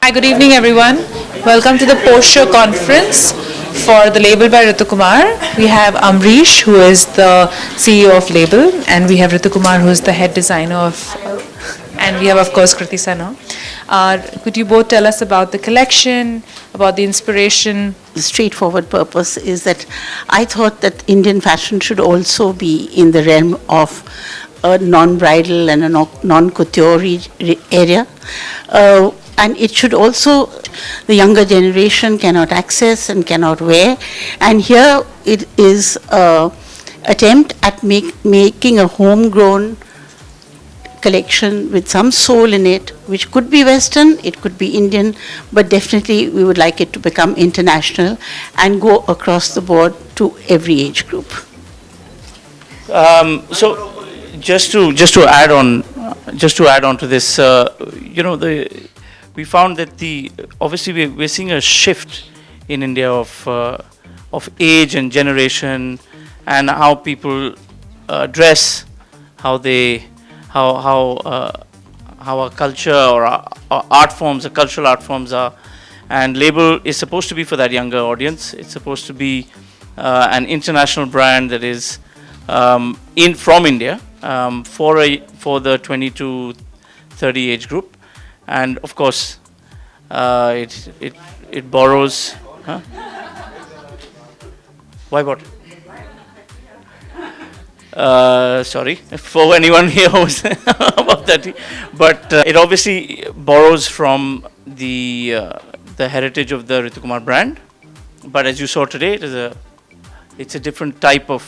Hi, good evening everyone. Welcome to the post-show conference for the label by Ritu Kumar. We have Amrish, who is the CEO of label, and we have Ritu Kumar, who is the head designer of, and we have of course Kriti Sanon. Could you both tell us about the collection, about the inspiration? The straightforward purpose is that I thought that Indian fashion should also be in the realm of a non-bridal and a non-couture area. And it should also, the younger generation cannot access and cannot wear. And here it is an attempt at making a homegrown collection with some soul in it, which could be Western, it could be Indian, but definitely we would like it to become international and go across the board to every age group. So just to add on to this, we found that obviously we're seeing a shift in India of age and generation, and how people dress, how our culture or our art forms, the cultural art forms are, and label is supposed to be for that younger audience. It's supposed to be an international brand that is from India for the 20 to 30 age group, and of course it borrows. Why what? Sorry for anyone here who's about that, but it obviously borrows from the heritage of the Ritu Kumar brand. But as you saw today, it's a different type of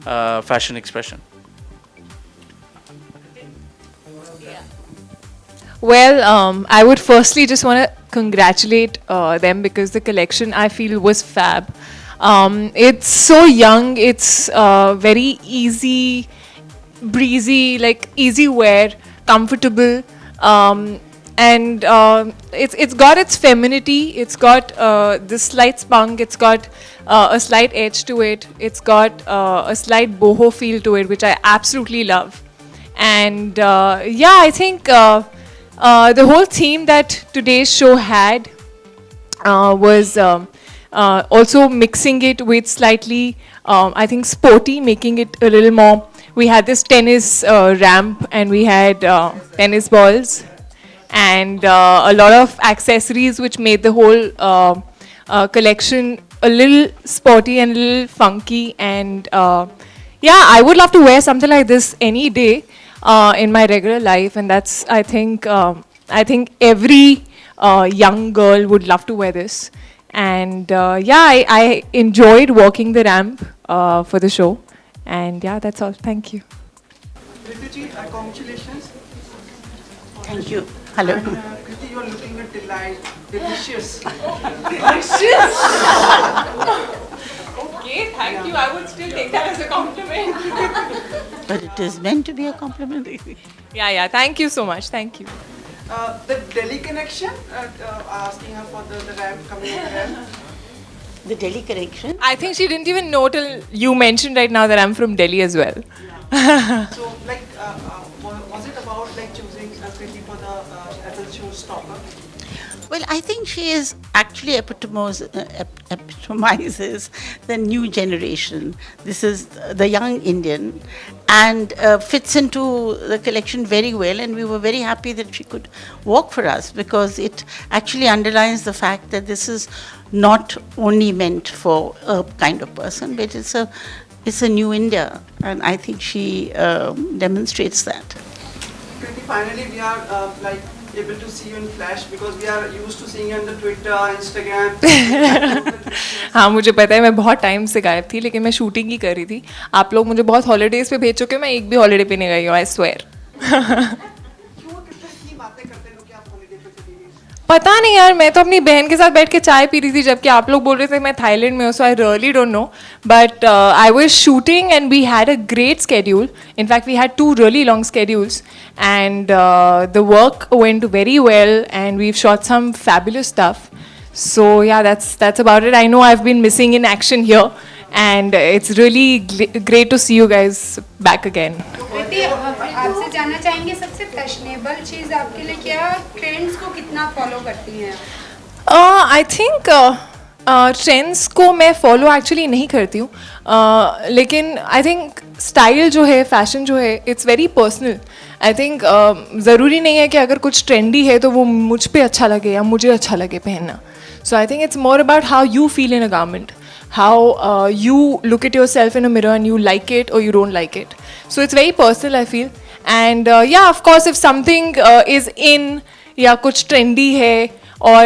fashion expression. Well, I would firstly just want to congratulate them because the collection I feel was fab. It's so young, it's very easy, breezy, like easy wear, comfortable, and it's got its femininity, it's got this slight spunk, it's got a slight edge to it, it's got a slight boho feel to it, which I absolutely love. And yeah, I think the whole theme that today's show had was also mixing it with slightly, I think, sporty, making it a little more. We had this tennis ramp and we had tennis balls and a lot of accessories which made the whole collection a little sporty and a little funky. And yeah, I would love to wear something like this any day in my regular life, and that's I think every young girl would love to wear this. And yeah, I enjoyed walking the ramp for the show, and yeah, that's all. Thank you. Rituji, congratulations. Thank you. Hello. And Kriti, you are looking a delicious. Delicious. Okay, thank you. I would still take that as a compliment. But it is meant to be a compliment. Yeah. Thank you so much. Thank you. The Delhi connection, asking her for the ramp, coming on the ramp. The Delhi connection. I think she didn't even know till you mentioned right now that I'm from Delhi as well. So, like, was it about like choosing Kriti for the as a showstopper? Well, I think she is actually epitomizes the new generation. This is the young Indian and fits into the collection very well, and we were very happy that she could walk for us because it actually underlines the fact that this is not only meant for a kind of person, but it's a new India, and I think she demonstrates that. Kriti, finally we are like able to see you in flash because we are used to seeing you on the Twitter, Instagram. हाँ, मुझे पता है मैं बहुत time से गायब थी, लेकिन मैं शूटिंग ही कर रही थी. आप लोग मुझे बहुत हॉलीडेज पे भेज चुके हो, मैं एक भी हॉलीडे पे नहीं गई हूँ, आई स्वेयर. क्यों कितने इतनी बातें करते लोग कि आप हॉलीडे पे चली गई? पता नहीं यार, मैं तो अपनी बहन के साथ बैठ के चाय पी रही थी जबकि आप लोग बोल रहे थे मैं थाईलैंड में हूँ, so I really don't know. But I was shooting and we had a great schedule. In fact we had 2 really long schedules, and the work went very well and we've shot some fabulous stuff. So yeah, that's about it. I know I've been missing in action here, and it's really great to see you guys back again. कृति, आपसे जानना चाहेंगे सबसे fashionable चीज़ आपके लिए क्या है और trends को कितना फॉलो करती हैं? आई थिंक ट्रेंड्स को मैं फॉलो एक्चुअली नहीं करती हूँ, लेकिन आई थिंक स्टाइल जो है, फैशन जो है, it's very personal. I think ज़रूरी नहीं है कि अगर कुछ ट्रेंडी है तो वो मुझ पे अच्छा लगे या मुझे अच्छा लगे पहनना. सो आई think it's more about how you feel in a garment, how you look at yourself in a mirror and you like it or you don't like it. So it's very personal, I feel. And yeah, of course, if something is in या कुछ trendy है और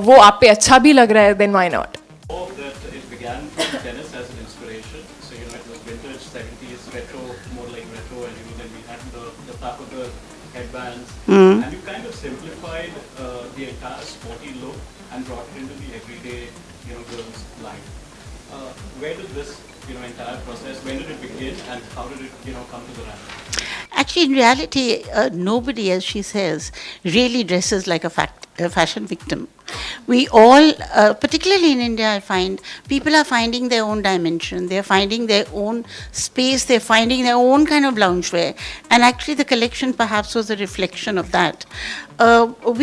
वो आप पे अच्छा भी लग रहा है, then why not? That it began from tennis as an inspiration. So, it was vintage 70s, retro, more like retro, and then we had the top of the headbands. And you kind of simplified the entire sporty look and brought it into the everyday, girl's life. Where did this, entire process, when did it begin and how did it, come to the ramp? Actually, in reality, nobody, as she says, really dresses like a fashion victim. We all, particularly in India, I find, people are finding their own dimension, they're finding their own space, they're finding their own kind of loungewear. And actually, the collection perhaps was a reflection of that.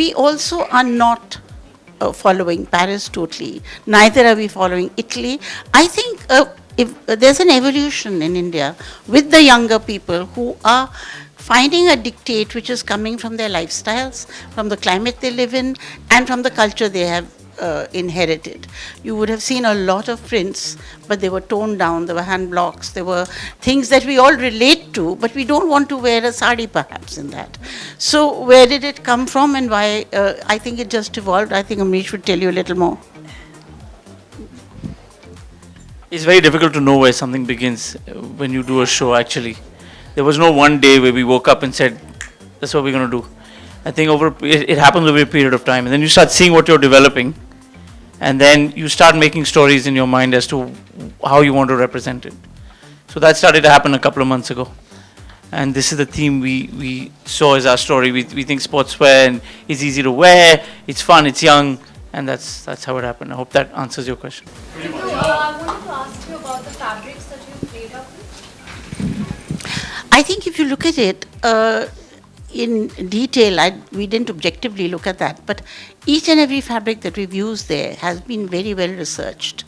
We also are not following Paris totally, neither are we following Italy. I think if there's an evolution in India with the younger people who are finding a dictate which is coming from their lifestyles, from the climate they live in, and from the culture they have inherited. You would have seen a lot of prints, but they were toned down, there were hand blocks, there were things that we all relate to, but we don't want to wear a sari perhaps in that. So where did it come from and why? I think it just evolved. I think Amrish would tell you a little more. It's very difficult to know where something begins when you do a show, actually. There was no one day where we woke up and said, that's what we're going to do. I think it happens over a period of time. And then you start seeing what you're developing. And then you start making stories in your mind as to how you want to represent it. So that started to happen a couple of months ago. And this is the theme we saw as our story. We think sportswear and it's easy to wear, it's fun, it's young. And that's how it happened. I hope that answers your question. Ritu, I wanted to ask you about the fabrics that you played up with. I think if you look at it in detail, we didn't objectively look at that, but each and every fabric that we've used there has been very well researched.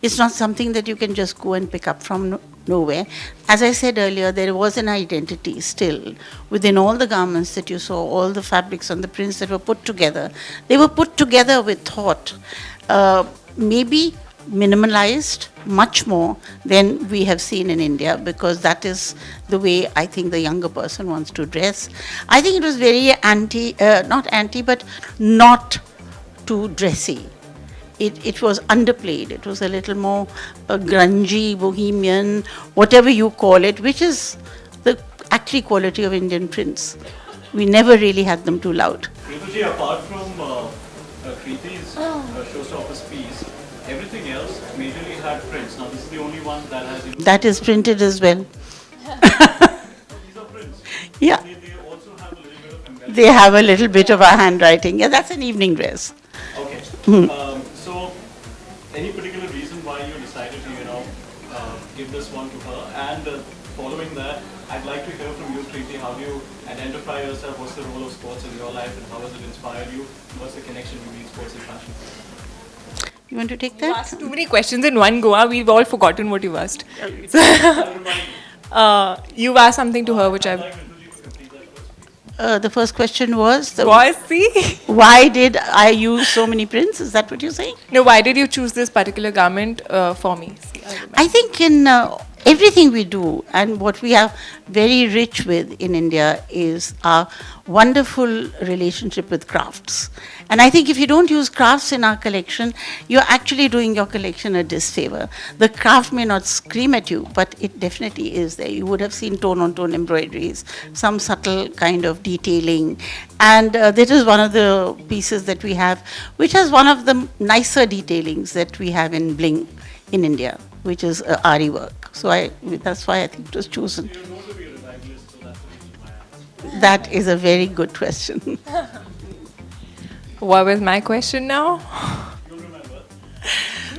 It's not something that you can just go and pick up from nowhere. As I said earlier, there was an identity still within all the garments that you saw, all the fabrics and the prints that were put together. They were put together with thought, maybe minimalized much more than we have seen in India, because that is the way I think the younger person wants to dress. I think it was very not too dressy. It was underplayed. It was a little more grungy, bohemian, whatever you call it, which is the actually quality of Indian prints. We never really had them too loud. Rituji, apart from Kriti's Showstopper's piece, everything else majorly had prints. Now this is the only one that has... That is printed as well. These are prints. Yeah. They also have a little bit of embellishment. They have a little bit of our handwriting. Yeah, that's an evening dress. Okay. So, any particular reason why you decided to, give this one to her? And following that, I'd like to hear from you, Kriti, how do you identify yourself? What's the role of sports in your life and how has it inspired you? What's the connection between sports and fashion? You want to take You that? asked too many questions in one go. We've all forgotten what you've asked. You've asked something to her, which I'd I've... like Rituji to complete that question. The first question was, See? why did I use so many prints? Is that what you're saying? No, why did you choose this particular garment for me? See, I remember. I think in everything we do, and what we are very rich with in India is our wonderful relationship with crafts. And I think if you don't use crafts in our collection, you're actually doing your collection a disfavor. The craft may not scream at you, but it definitely is there. You would have seen tone-on-tone embroideries, some subtle kind of detailing. And that is one of the pieces that we have, which has one of the nicer detailings that we have in bling in India, which is Ari work. So that's why I think it was chosen. You're known to be a revivalist, so that's the reason why I asked. That is a very good question. What was my question now? You'll remember.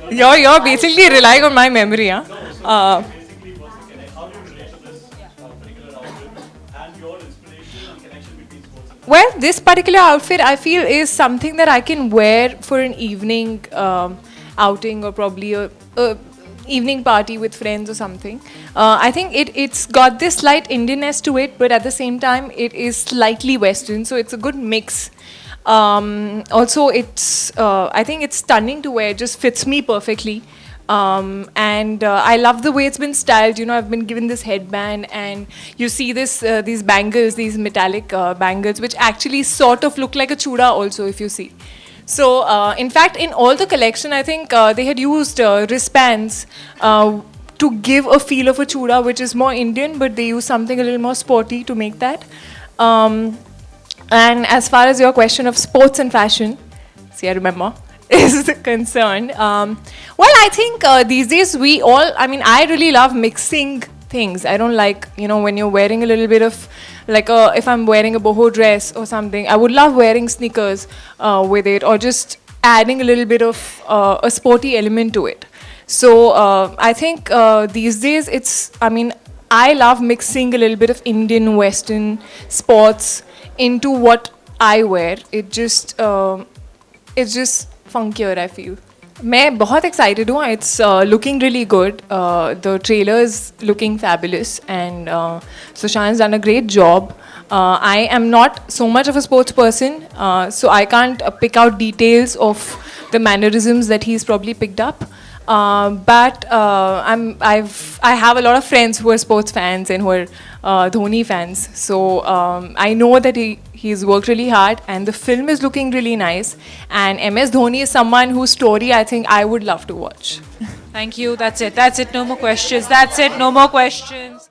You're basically relying on my memory, huh? Basically, what's the connection? How do you relate to this particular outfit and your inspiration and connection between sports and Well, this particular outfit I feel is something that I can wear for an evening outing or probably a evening party with friends or something. I think it's got this slight Indianness to it, but at the same time it is slightly Western, so it's a good mix. Also, I think it's stunning to wear, it just fits me perfectly. And I love the way it's been styled. I've been given this headband, and you see these bangles, these metallic bangles, which actually sort of look like a chuda also, if you see. So, in fact, in all the collection, I think they had used wristbands to give a feel of a chuda, which is more Indian, but they use something a little more sporty to make that. And as far as your question of sports and fashion, see, I remember, is concerned, well, I think these days I really love mixing things. I don't like, when you're wearing a little bit of, if I'm wearing a boho dress or something, I would love wearing sneakers with it, or just adding a little bit of a sporty element to it. So I think these days I love mixing a little bit of Indian, Western, sports into what I wear. It's just funkier, I feel. मैं बहुत excited हूँ. It's looking really good. The trailer is looking fabulous, and Sushan's done a great job. I am not so much of a sports person, so I can't pick out details of the mannerisms that he's probably picked up. But I have a lot of friends who are sports fans and who are Dhoni fans. So I know that he's worked really hard, and the film is looking really nice. And MS Dhoni is someone whose story I think I would love to watch. Thank you. That's it. No more questions. That's it. No more questions.